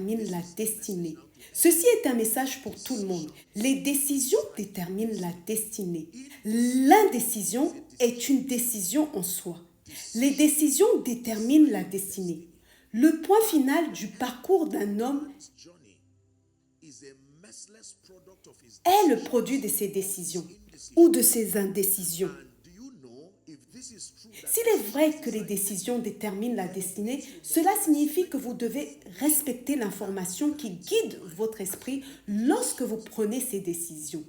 déterminent la destinée. Ceci est un message pour tout le monde. Les décisions déterminent la destinée. L'indécision est une décision en soi. Les décisions déterminent la destinée. Le point final du parcours d'un homme est le produit de ses décisions ou de ses indécisions. S'il est vrai que les décisions déterminent la destinée, cela signifie que vous devez respecter l'information qui guide votre esprit lorsque vous prenez ces décisions.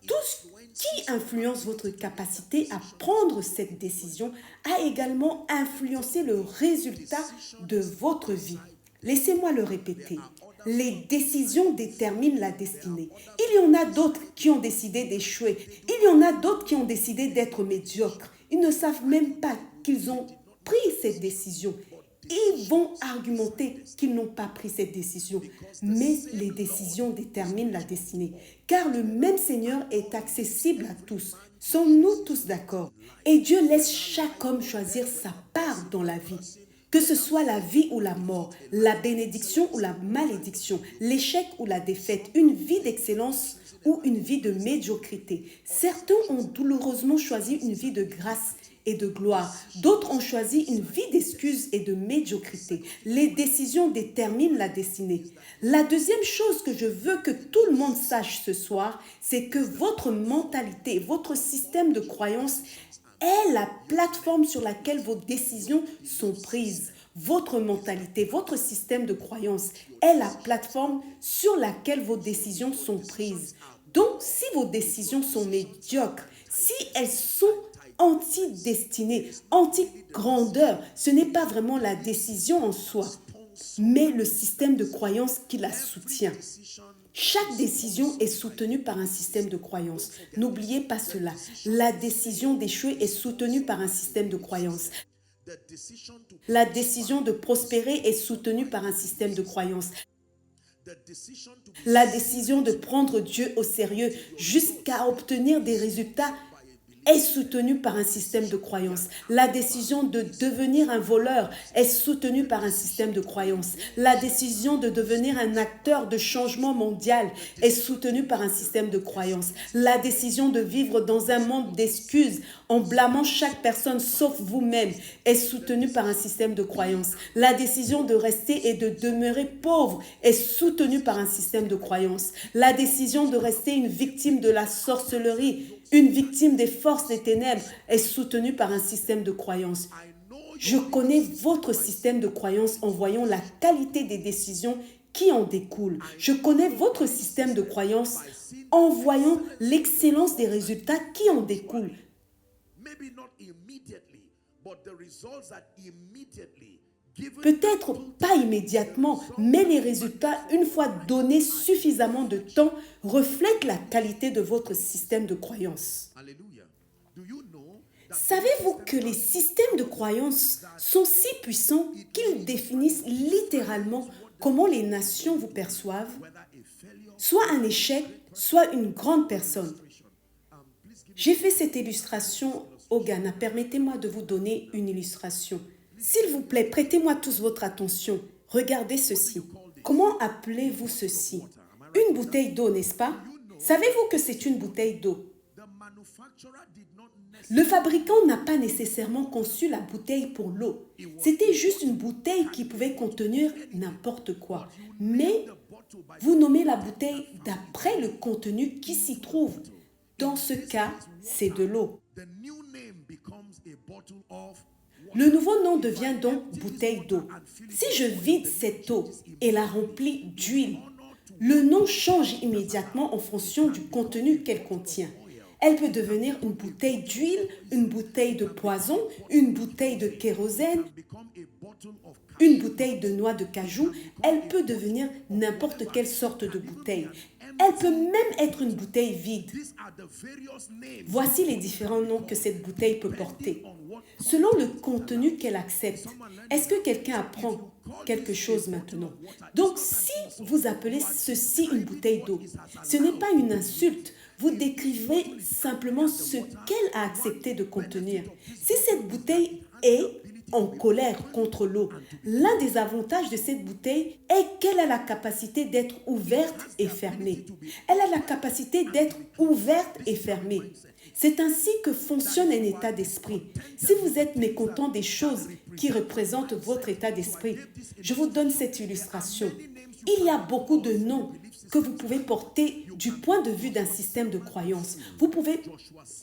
Tout ce qui influence votre capacité à prendre cette décision a également influencé le résultat de votre vie. Laissez-moi le répéter. Les décisions déterminent la destinée. Il y en a d'autres qui ont décidé d'échouer. Il y en a d'autres qui ont décidé d'être médiocres. Ils ne savent même pas qu'ils ont pris cette décision. Ils vont argumenter qu'ils n'ont pas pris cette décision. Mais les décisions déterminent la destinée. Car le même Seigneur est accessible à tous. Sommes-nous tous d'accord? Et Dieu laisse chaque homme choisir sa part dans la vie. Que ce soit la vie ou la mort, la bénédiction ou la malédiction, l'échec ou la défaite, une vie d'excellence ou une vie de médiocrité. Certains ont douloureusement choisi une vie de grâce et de gloire. D'autres ont choisi une vie d'excuses et de médiocrité. Les décisions déterminent la destinée. La deuxième chose que je veux que tout le monde sache ce soir, c'est que votre mentalité, votre système de croyance est la plateforme sur laquelle vos décisions sont prises. Votre mentalité, votre système de croyance est la plateforme sur laquelle vos décisions sont prises. Donc, si vos décisions sont médiocres, si elles sont anti-destinée, anti-grandeur, ce n'est pas vraiment la décision en soi, mais le système de croyance qui la soutient. Chaque décision est soutenue par un système de croyance. N'oubliez pas cela. La décision d'échouer est soutenue par un système de croyance. La décision de prospérer est soutenue par un système de croyance. La décision de prendre Dieu au sérieux jusqu'à obtenir des résultats est soutenue par un système de croyance. La décision de devenir un voleur est soutenue par un système de croyance. La décision de devenir un acteur de changement mondial est soutenue par un système de croyance. La décision de vivre dans un monde d'excuses en blâmant chaque personne sauf vous-même est soutenue par un système de croyance. La décision de rester et de demeurer pauvre est soutenue par un système de croyance. La décision de rester une victime de la sorcellerie, une victime des forces des ténèbres est soutenue par un système de croyance. Je connais votre système de croyance en voyant la qualité des décisions qui en découlent. Je connais votre système de croyance en voyant l'excellence des résultats qui en découlent. Peut-être pas immédiatement, mais les résultats, une fois donné suffisamment de temps, reflètent la qualité de votre système de croyance. Savez-vous que les systèmes de croyance sont si puissants qu'ils définissent littéralement comment les nations vous perçoivent? Soit un échec, soit une grande personne. J'ai fait cette illustration au Ghana. Permettez-moi de vous donner une illustration. S'il vous plaît, prêtez-moi tous votre attention. Regardez ceci. Comment appelez-vous ceci? Une bouteille d'eau, n'est-ce pas? Savez-vous que c'est une bouteille d'eau? Le fabricant n'a pas nécessairement conçu la bouteille pour l'eau. C'était juste une bouteille qui pouvait contenir n'importe quoi. Mais vous nommez la bouteille d'après le contenu qui s'y trouve. Dans ce cas, c'est de l'eau. Le nouveau nom devient donc bouteille d'eau. Si je vide cette eau et la remplis d'huile, le nom change immédiatement en fonction du contenu qu'elle contient. Elle peut devenir une bouteille d'huile, une bouteille de poison, une bouteille de kérosène, une bouteille de noix de cajou. Elle peut devenir n'importe quelle sorte de bouteille. Elle peut même être une bouteille vide. Voici les différents noms que cette bouteille peut porter. Selon le contenu qu'elle accepte, est-ce que quelqu'un apprend quelque chose maintenant? Donc, si vous appelez ceci une bouteille d'eau, ce n'est pas une insulte. Vous décrivez simplement ce qu'elle a accepté de contenir. Si cette bouteille est en colère contre l'eau. L'un des avantages de cette bouteille est qu'elle a la capacité d'être ouverte et fermée. Elle a la capacité d'être ouverte et fermée. C'est ainsi que fonctionne un état d'esprit. Si vous êtes mécontent des choses qui représentent votre état d'esprit, je vous donne cette illustration. Il y a beaucoup de noms que vous pouvez porter du point de vue d'un système de croyance. Vous pouvez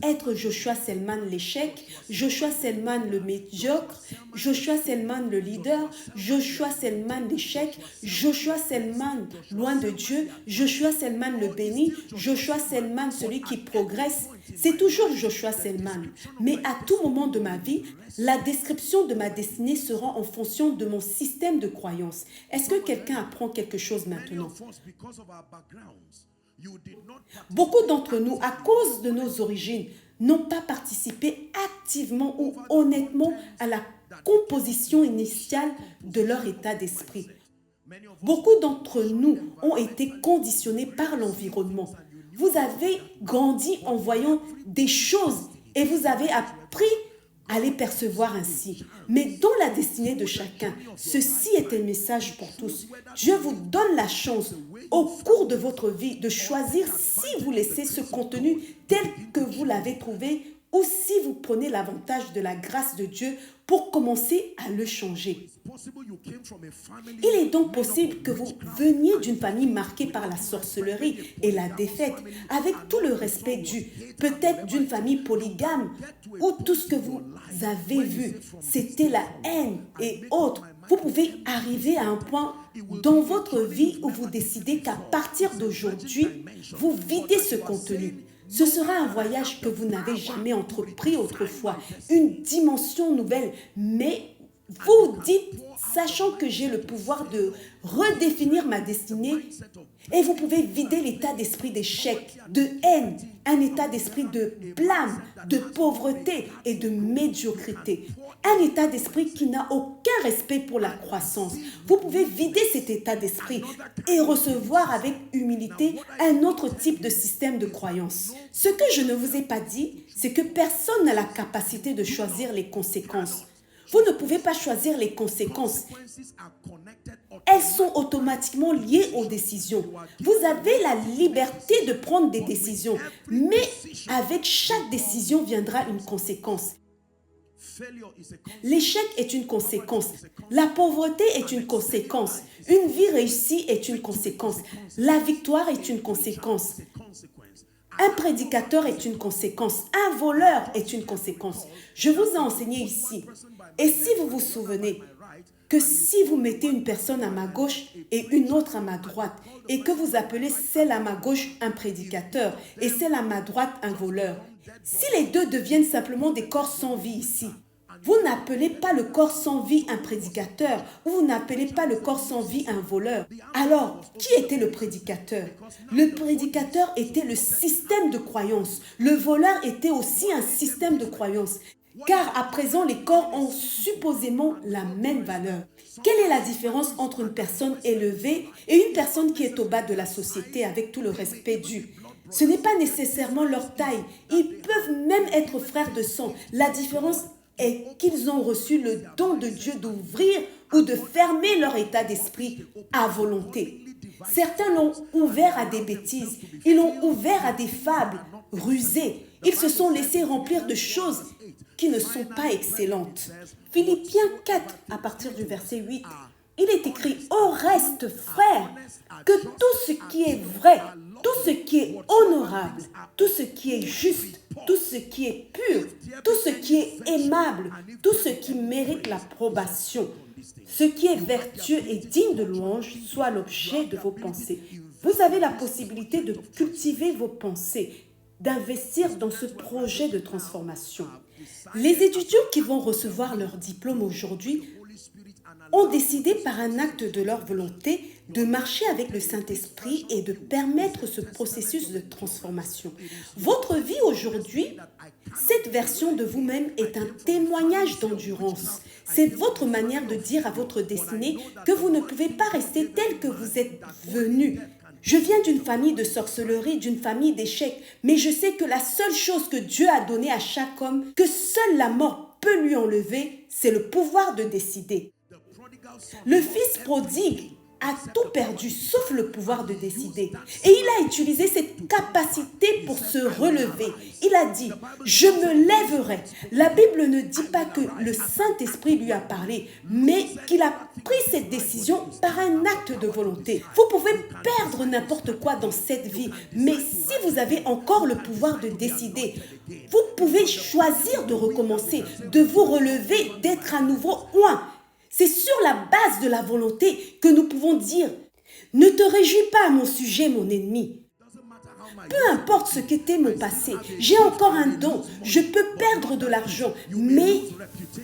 être Joshua Selman l'échec, Joshua Selman le médiocre, Joshua Selman le leader, Joshua Selman l'échec, Joshua Selman loin de Dieu, Joshua Selman le béni, Joshua Selman celui qui progresse. C'est toujours Joshua Selman. Mais à tout moment de ma vie, la description de ma destinée sera en fonction de mon système de croyance. Est-ce que quelqu'un apprend quelque chose maintenant? Beaucoup d'entre nous, à cause de nos origines, n'ont pas participé activement ou honnêtement à la composition initiale de leur état d'esprit. Beaucoup d'entre nous ont été conditionnés par l'environnement. Vous avez grandi en voyant des choses et vous avez appris à les percevoir ainsi. Mais dans la destinée de chacun, ceci est un message pour tous. Dieu vous donne la chance au cours de votre vie de choisir si vous laissez ce contenu tel que vous l'avez trouvé ou si vous prenez l'avantage de la grâce de Dieu pour commencer à le changer. Il est donc possible que vous veniez d'une famille marquée par la sorcellerie et la défaite, avec tout le respect dû, peut-être d'une famille polygame, où tout ce que vous avez vu, c'était la haine et autres. Vous pouvez arriver à un point dans votre vie où vous décidez qu'à partir d'aujourd'hui, vous videz ce contenu. Ce sera un voyage que vous n'avez jamais entrepris autrefois, une dimension nouvelle, mais vous dites, sachant que j'ai le pouvoir de redéfinir ma destinée, et vous pouvez vider l'état d'esprit d'échec, de haine, un état d'esprit de blâme, de pauvreté et de médiocrité. Un état d'esprit qui n'a aucun respect pour la croissance. Vous pouvez vider cet état d'esprit et recevoir avec humilité un autre type de système de croyance. Ce que je ne vous ai pas dit, c'est que personne n'a la capacité de choisir les conséquences. Vous ne pouvez pas choisir les conséquences. Elles sont automatiquement liées aux décisions. Vous avez la liberté de prendre des décisions, mais avec chaque décision viendra une conséquence. L'échec est une conséquence. La pauvreté est une conséquence. Une vie réussie est une conséquence. La victoire est une conséquence. Un prédicateur est une conséquence. Un voleur est une conséquence. Je vous ai enseigné ici. Et si vous vous souvenez que si vous mettez une personne à ma gauche et une autre à ma droite, et que vous appelez celle à ma gauche un prédicateur et celle à ma droite un voleur, si les deux deviennent simplement des corps sans vie ici, vous n'appelez pas le corps sans vie un prédicateur ou vous n'appelez pas le corps sans vie un voleur. Alors, qui était le prédicateur? Le prédicateur était le système de croyance. Le voleur était aussi un système de croyance. Car à présent, les corps ont supposément la même valeur. Quelle est la différence entre une personne élevée et une personne qui est au bas de la société avec tout le respect dû? Ce n'est pas nécessairement leur taille. Ils peuvent même être frères de sang. La différence est qu'ils ont reçu le don de Dieu d'ouvrir ou de fermer leur état d'esprit à volonté. Certains l'ont ouvert à des bêtises. Ils l'ont ouvert à des fables rusées. Ils se sont laissés remplir de choses qui ne sont pas excellentes. Philippiens 4, à partir du verset 8, il est écrit « Au reste, frères, que tout ce qui est vrai, tout ce qui est honorable, tout ce qui est juste, tout ce qui est pur, tout ce qui est aimable, tout ce qui mérite l'approbation, ce qui est vertueux et digne de louange, soit l'objet de vos pensées. » Vous avez la possibilité de cultiver vos pensées, d'investir dans ce projet de transformation. Les étudiants qui vont recevoir leur diplôme aujourd'hui ont décidé par un acte de leur volonté de marcher avec le Saint-Esprit et de permettre ce processus de transformation. Votre vie aujourd'hui, cette version de vous-même est un témoignage d'endurance. C'est votre manière de dire à votre destinée que vous ne pouvez pas rester tel que vous êtes venu. Je viens d'une famille de sorcellerie, d'une famille d'échecs, mais je sais que la seule chose que Dieu a donnée à chaque homme, que seule la mort peut lui enlever, c'est le pouvoir de décider. Le fils prodigue a tout perdu sauf le pouvoir de décider. Et il a utilisé cette capacité pour se relever. Il a dit, je me lèverai. La Bible ne dit pas que le Saint-Esprit lui a parlé, mais qu'il a pris cette décision par un acte de volonté. Vous pouvez perdre n'importe quoi dans cette vie, mais si vous avez encore le pouvoir de décider, vous pouvez choisir de recommencer, de vous relever, d'être à nouveau un. C'est sur la base de la volonté que nous pouvons dire « Ne te réjouis pas à mon sujet, mon ennemi. Peu importe ce qu'était mon passé, j'ai encore un don. Je peux perdre de l'argent, mais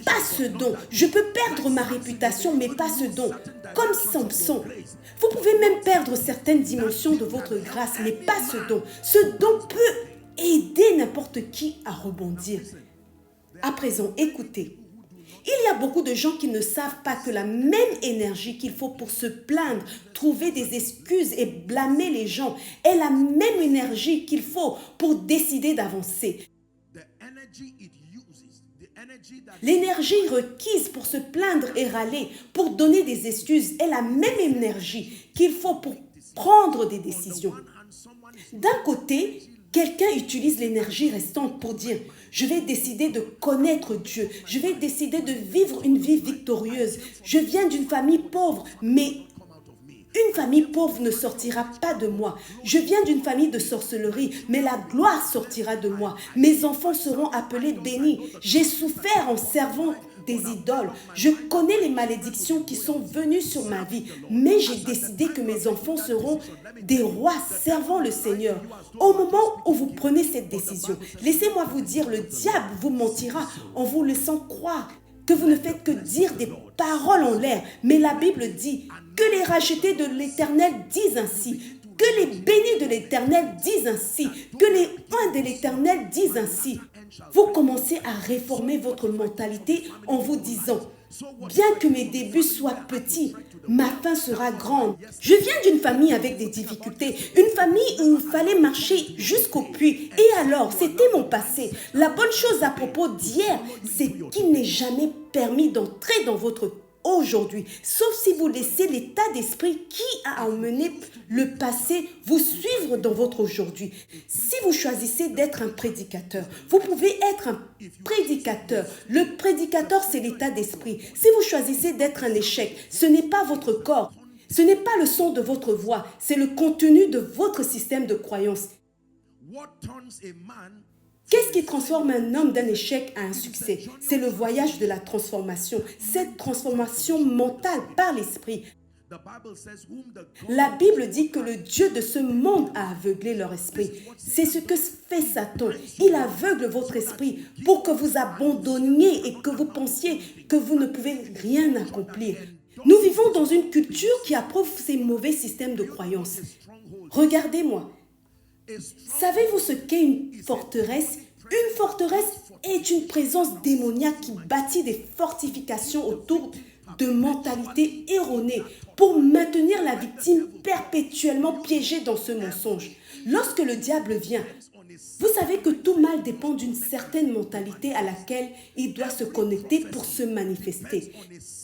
pas ce don. Je peux perdre ma réputation, mais pas ce don. Comme Samson. Vous pouvez même perdre certaines dimensions de votre grâce, mais pas ce don. Ce don peut aider n'importe qui à rebondir. À présent, écoutez. Il y a beaucoup de gens qui ne savent pas que la même énergie qu'il faut pour se plaindre, trouver des excuses et blâmer les gens est la même énergie qu'il faut pour décider d'avancer. L'énergie requise pour se plaindre et râler, pour donner des excuses, est la même énergie qu'il faut pour prendre des décisions. D'un côté, quelqu'un utilise l'énergie restante pour dire « Je vais décider de connaître Dieu. Je vais décider de vivre une vie victorieuse. Je viens d'une famille pauvre, mais une famille pauvre ne sortira pas de moi. Je viens d'une famille de sorcellerie, mais la gloire sortira de moi. Mes enfants seront appelés bénis. J'ai souffert en servant des idoles. Je connais les malédictions qui sont venues sur ma vie, mais j'ai décidé que mes enfants seront des rois servant le Seigneur. Au moment où vous prenez cette décision, laissez-moi vous dire, le diable vous mentira en vous laissant croire que vous ne faites que dire des paroles en l'air. Mais la Bible dit que les rachetés de l'Éternel disent ainsi, que les bénis de l'Éternel disent ainsi, que les oints de l'Éternel disent ainsi. Vous commencez à réformer votre mentalité en vous disant « Bien que mes débuts soient petits, ma fin sera grande. » Je viens d'une famille avec des difficultés, une famille où il fallait marcher jusqu'au puits. Et alors, c'était mon passé. La bonne chose à propos d'hier, c'est qu'il n'est jamais permis d'entrer dans votre aujourd'hui, sauf si vous laissez l'état d'esprit qui a emmené le passé vous suivre dans votre aujourd'hui. Si vous choisissez d'être un prédicateur, vous pouvez être un prédicateur. Le prédicateur, c'est l'état d'esprit. Si vous choisissez d'être un échec, ce n'est pas votre corps, ce n'est pas le son de votre voix, c'est le contenu de votre système de croyance. Qu'est-ce qui transforme un homme d'un échec à un succès? C'est le voyage de la transformation, cette transformation mentale par l'esprit. La Bible dit que le Dieu de ce monde a aveuglé leur esprit. C'est ce que fait Satan. Il aveugle votre esprit pour que vous abandonniez et que vous pensiez que vous ne pouvez rien accomplir. Nous vivons dans une culture qui approuve ces mauvais systèmes de croyance. Regardez-moi. Savez-vous ce qu'est une forteresse? Une forteresse est une présence démoniaque qui bâtit des fortifications autour de mentalités erronées pour maintenir la victime perpétuellement piégée dans ce mensonge. Lorsque le diable vient, vous savez que tout mal dépend d'une certaine mentalité à laquelle il doit se connecter pour se manifester.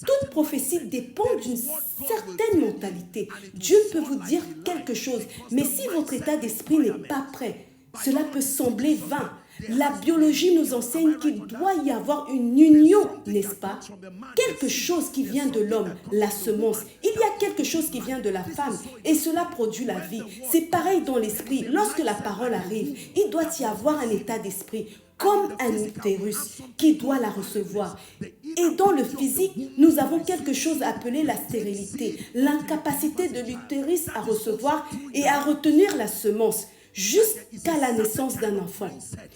Toute prophétie dépend d'une certaine mentalité. Dieu peut vous dire quelque chose, mais si votre état d'esprit n'est pas prêt, cela peut sembler vain. La biologie nous enseigne qu'il doit y avoir une union, n'est-ce pas? Quelque chose qui vient de l'homme, la semence. Il y a quelque chose qui vient de la femme et cela produit la vie. C'est pareil dans l'esprit. Lorsque la parole arrive, il doit y avoir un état d'esprit comme un utérus qui doit la recevoir. Et dans le physique, nous avons quelque chose appelé la stérilité, l'incapacité de l'utérus à recevoir et à retenir la semence jusqu'à la naissance d'un enfant.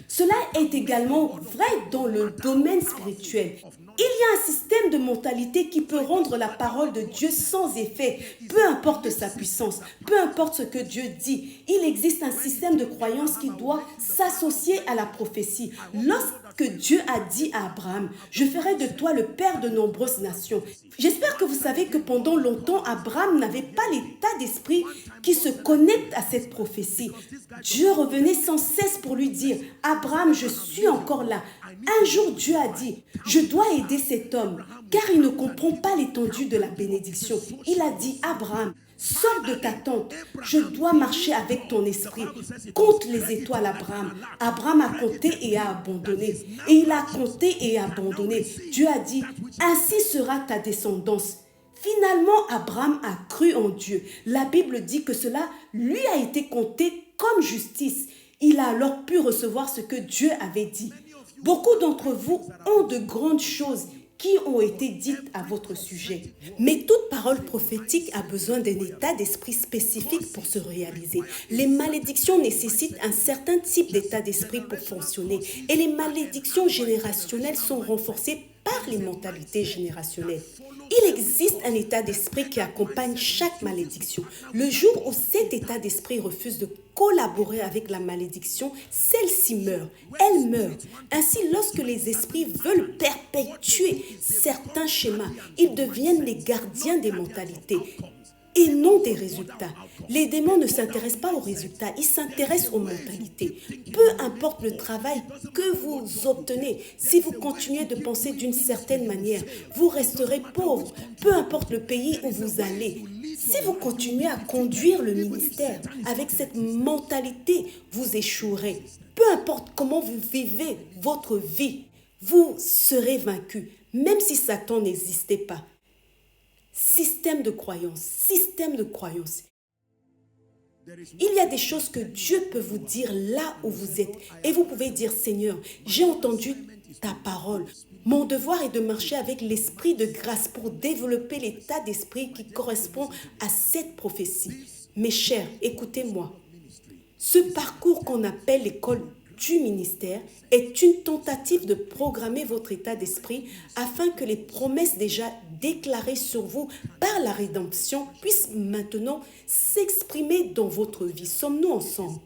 Cela est également vrai dans le domaine spirituel. Il y a un système de mentalité qui peut rendre la parole de Dieu sans effet, peu importe sa puissance, peu importe ce que Dieu dit. Il existe un système de croyance qui doit s'associer à la prophétie. Lorsque que Dieu a dit à Abraham, « Je ferai de toi le père de nombreuses nations ». J'espère que vous savez que pendant longtemps, Abraham n'avait pas l'état d'esprit qui se connecte à cette prophétie. Dieu revenait sans cesse pour lui dire, « Abraham, je suis encore là. » Un jour, Dieu a dit, « Je dois aider cet homme, car il ne comprend pas l'étendue de la bénédiction. » Il a dit, « Abraham, sors de ta tente, je dois marcher avec ton esprit. Compte les étoiles, Abraham. » Abraham a compté et a abandonné. Et il a compté et a abandonné. Dieu a dit, « Ainsi sera ta descendance. » Finalement, Abraham a cru en Dieu. La Bible dit que cela lui a été compté comme justice. Il a alors pu recevoir ce que Dieu avait dit. Beaucoup d'entre vous ont de grandes choses qui ont été dites à votre sujet. Mais toute parole prophétique a besoin d'un état d'esprit spécifique pour se réaliser. Les malédictions nécessitent un certain type d'état d'esprit pour fonctionner. Et les malédictions générationnelles sont renforcées par les mentalités générationnelles. Il existe un état d'esprit qui accompagne chaque malédiction. Le jour où cet état d'esprit refuse de collaborer avec la malédiction, celle-ci meurt. Elle meurt. Ainsi, lorsque les esprits veulent perpétuer certains schémas, ils deviennent les gardiens des mentalités et non des résultats. Les démons ne s'intéressent pas aux résultats, ils s'intéressent aux mentalités. Peu importe le travail que vous obtenez, si vous continuez de penser d'une certaine manière, vous resterez pauvre. Peu importe le pays où vous allez. Si vous continuez à conduire le ministère avec cette mentalité, vous échouerez. Peu importe comment vous vivez votre vie, vous serez vaincu, même si Satan n'existait pas. Système de croyance, système de croyance. Il y a des choses que Dieu peut vous dire là où vous êtes. Et vous pouvez dire, Seigneur, j'ai entendu ta parole. Mon devoir est de marcher avec l'esprit de grâce pour développer l'état d'esprit qui correspond à cette prophétie. Mes chers, écoutez-moi. Ce parcours qu'on appelle l'école du ministère est une tentative de programmer votre état d'esprit afin que les promesses déjà déclarées sur vous par la rédemption puissent maintenant s'exprimer dans votre vie. Sommes-nous ensemble?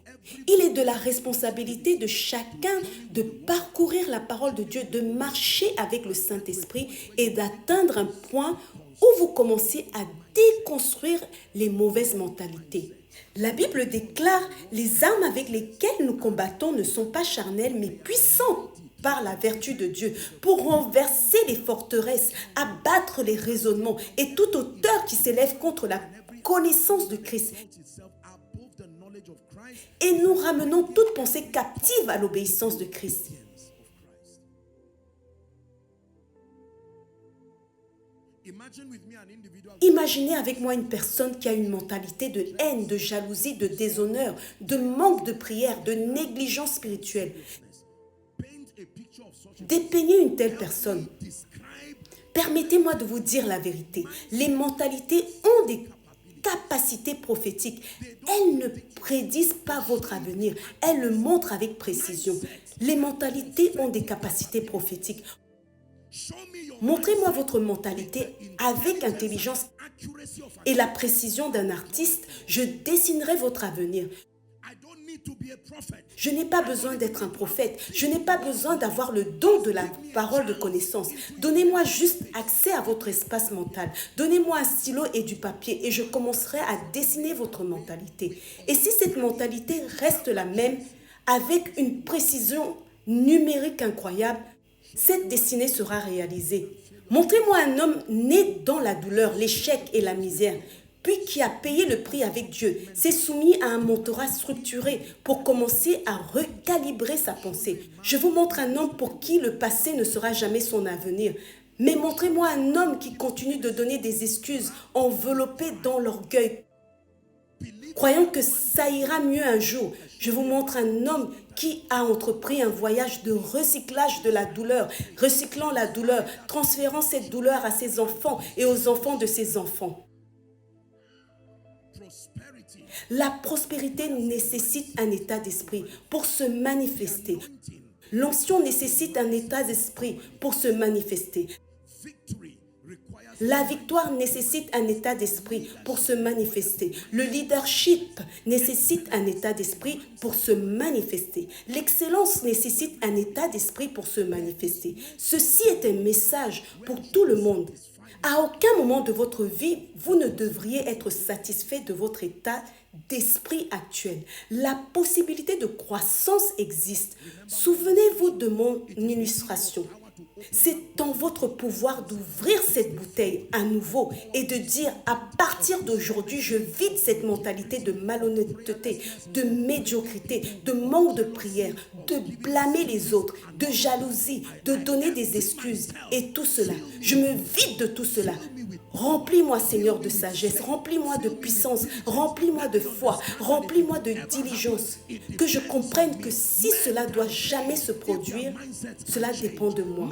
Il est de la responsabilité de chacun de parcourir la parole de Dieu, de marcher avec le Saint-Esprit et d'atteindre un point où vous commencez à déconstruire les mauvaises mentalités. La Bible déclare « Les armes avec lesquelles nous combattons ne sont pas charnelles, mais puissantes par la vertu de Dieu, pour renverser les forteresses, abattre les raisonnements et toute hauteur qui s'élève contre la connaissance de Christ. Et nous ramenons toute pensée captive à l'obéissance de Christ. » Imaginez avec moi une personne qui a une mentalité de haine, de jalousie, de déshonneur, de manque de prière, de négligence spirituelle. Dépeignez une telle personne. Permettez-moi de vous dire la vérité. Les mentalités ont des capacités prophétiques. Elles ne prédisent pas votre avenir. Elles le montrent avec précision. Les mentalités ont des capacités prophétiques. Montrez-moi votre mentalité avec intelligence et la précision d'un artiste. Je dessinerai votre avenir. Je n'ai pas besoin d'être un prophète. Je n'ai pas besoin d'avoir le don de la parole de connaissance. Donnez-moi juste accès à votre espace mental. Donnez-moi un stylo et du papier et je commencerai à dessiner votre mentalité. Et si cette mentalité reste la même, avec une précision numérique incroyable, cette destinée sera réalisée. Montrez-moi un homme né dans la douleur, l'échec et la misère, puis qui a payé le prix avec Dieu, s'est soumis à un mentorat structuré pour commencer à recalibrer sa pensée. Je vous montre un homme pour qui le passé ne sera jamais son avenir. Mais montrez-moi un homme qui continue de donner des excuses, enveloppé dans l'orgueil, croyant que ça ira mieux un jour. Je vous montre un homme qui a entrepris un voyage de recyclage de la douleur, recyclant la douleur, transférant cette douleur à ses enfants et aux enfants de ses enfants. La prospérité nécessite un état d'esprit pour se manifester. L'onction nécessite un état d'esprit pour se manifester. La victoire nécessite un état d'esprit pour se manifester. Le leadership nécessite un état d'esprit pour se manifester. L'excellence nécessite un état d'esprit pour se manifester. Ceci est un message pour tout le monde. À aucun moment de votre vie, vous ne devriez être satisfait de votre état d'esprit actuel. La possibilité de croissance existe. Souvenez-vous de mon illustration. C'est en votre pouvoir d'ouvrir cette bouteille à nouveau et de dire à partir d'aujourd'hui, je vide cette mentalité de malhonnêteté, de médiocrité, de manque de prière, de blâmer les autres, de jalousie, de donner des excuses et tout cela. Je me vide de tout cela. Remplis-moi, Seigneur, de sagesse, remplis-moi de puissance, remplis-moi de foi, remplis-moi de diligence. Que je comprenne que si cela doit jamais se produire, cela dépend de moi.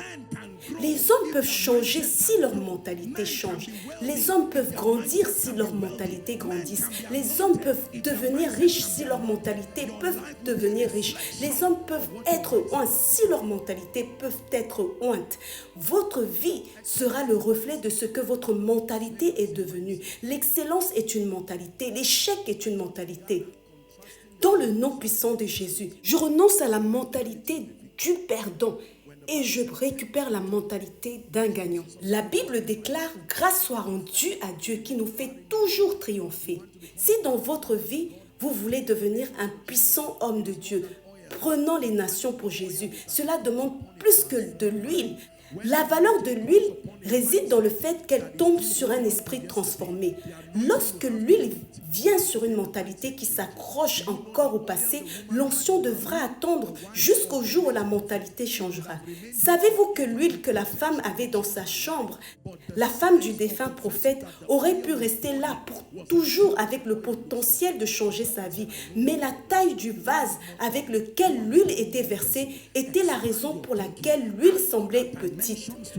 Les hommes peuvent changer si leur mentalité change. Les hommes peuvent grandir si leur mentalité grandisse. Les hommes peuvent devenir riches si leur mentalité peuvent devenir riches. Les hommes peuvent être oints si leur mentalité peuvent être ointes. Votre vie sera le reflet de ce que votre mentalité est devenue. L'excellence est une mentalité. L'échec est une mentalité. Dans le nom puissant de Jésus, je renonce à la mentalité du perdant et je récupère la mentalité d'un gagnant. La Bible déclare « Grâce soit rendue à Dieu qui nous fait toujours triompher ». Si dans votre vie, vous voulez devenir un puissant homme de Dieu, prenant les nations pour Jésus, cela demande plus que de l'huile. La valeur de l'huile réside dans le fait qu'elle tombe sur un esprit transformé. Lorsque l'huile vient sur une mentalité qui s'accroche encore au passé, l'onction devra attendre jusqu'au jour où la mentalité changera. Savez-vous que l'huile que la femme avait dans sa chambre, la femme du défunt prophète, aurait pu rester là pour toujours avec le potentiel de changer sa vie, mais la taille du vase avec lequel l'huile était versée était la raison pour laquelle l'huile semblait petite.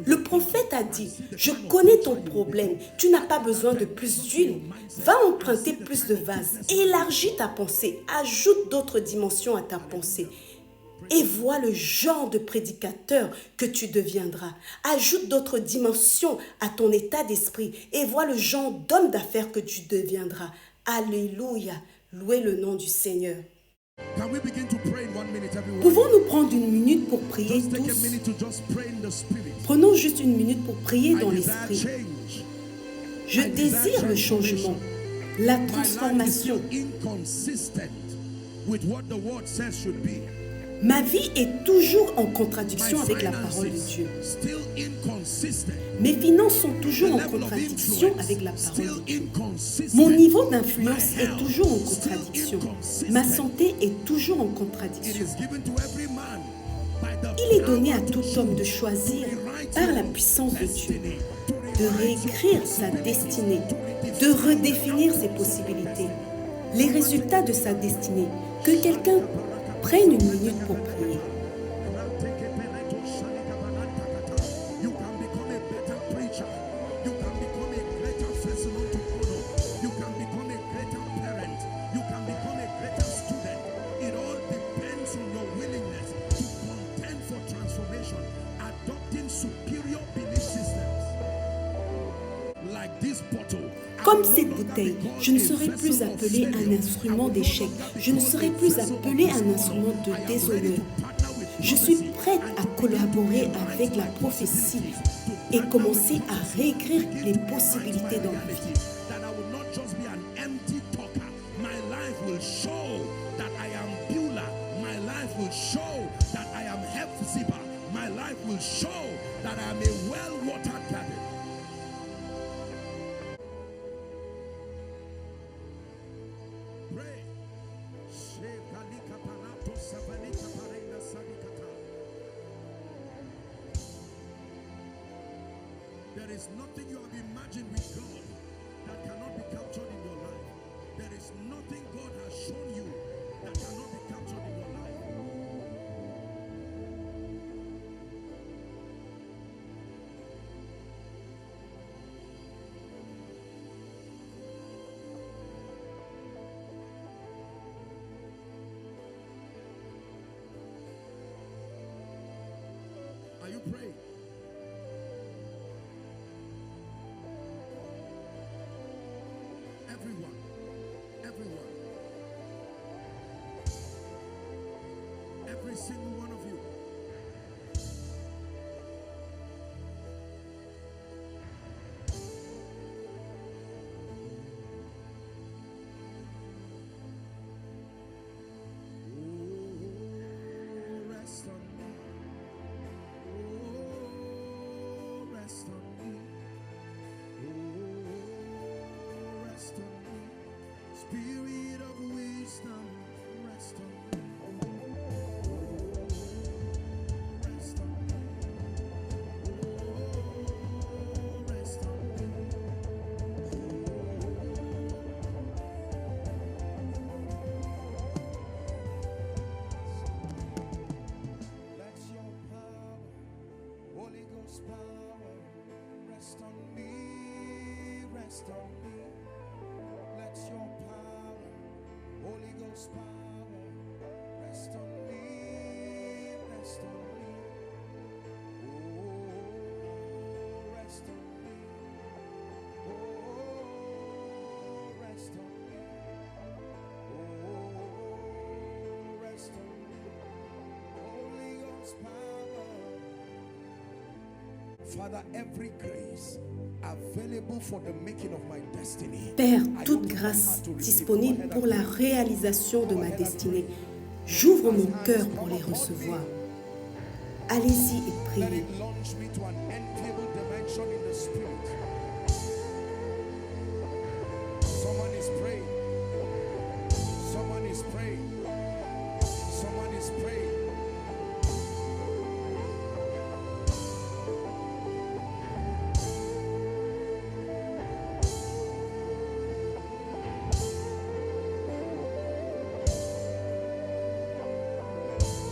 Le prophète a dit, je connais ton problème, tu n'as pas besoin de plus d'huile, va emprunter plus de vases, élargis ta pensée, ajoute d'autres dimensions à ta pensée. Et vois le genre de prédicateur que tu deviendras. Ajoute d'autres dimensions à ton état d'esprit et vois le genre d'homme d'affaires que tu deviendras. Alléluia, louez le nom du Seigneur. Pouvons-nous prendre une minute pour prier tous? Prenons juste une minute pour prier dans l'esprit. Je désire le changement, la transformation. Ma vie est toujours en contradiction avec la parole de Dieu. Mes finances sont toujours en contradiction avec la parole de Dieu. Mon niveau d'influence est toujours en contradiction. Ma santé est toujours en contradiction. Il est donné à tout homme de choisir, par la puissance de Dieu, de réécrire sa destinée, de redéfinir ses possibilités, les résultats de sa destinée. Que quelqu'un prenne une minute pour prier. Comme cette bouteille, je ne serai plus appelé un instrument d'échec. Je ne serai plus appelé un instrument de déshonneur. Je suis prête à collaborer avec la prophétie et commencer à réécrire les possibilités dans ma vie. There is nothing you have imagined with God that cannot be captured in your life. There is nothing God has shown you that cannot be captured in your life. Are you praying? single one of you. Oh, rest on me. Oh, rest on me. Oh, rest on me. Spirit of wisdom, rest on me. Rest on me. Oh, rest on me. Let your power, Holy Ghost power, rest on me, rest on me. Let your power, Holy Ghost power, rest on me, rest on me. Oh, rest on me. Oh, rest on me. Oh, rest on me. Holy Ghost power. Father, every grace available for the making of my destiny. Père, toute grâce disponible pour la réalisation de ma destinée, j'ouvre mon cœur pour les recevoir. Allez-y et Let priez. it launch me to an enviable dimension in the spirit. Someone is praying. Someone is praying. Someone is praying.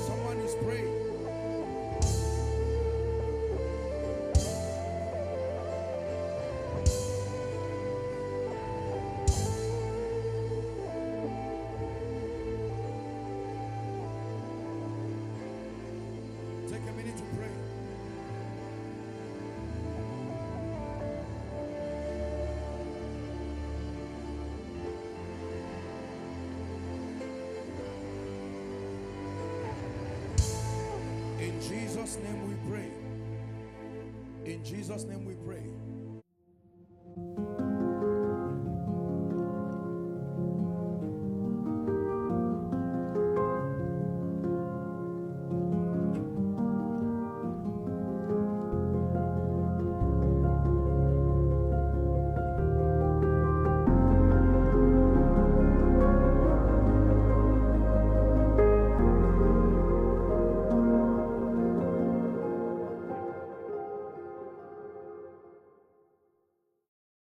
Someone is praying. Take a minute to pray. In Jesus' name we pray. In Jesus' name we pray.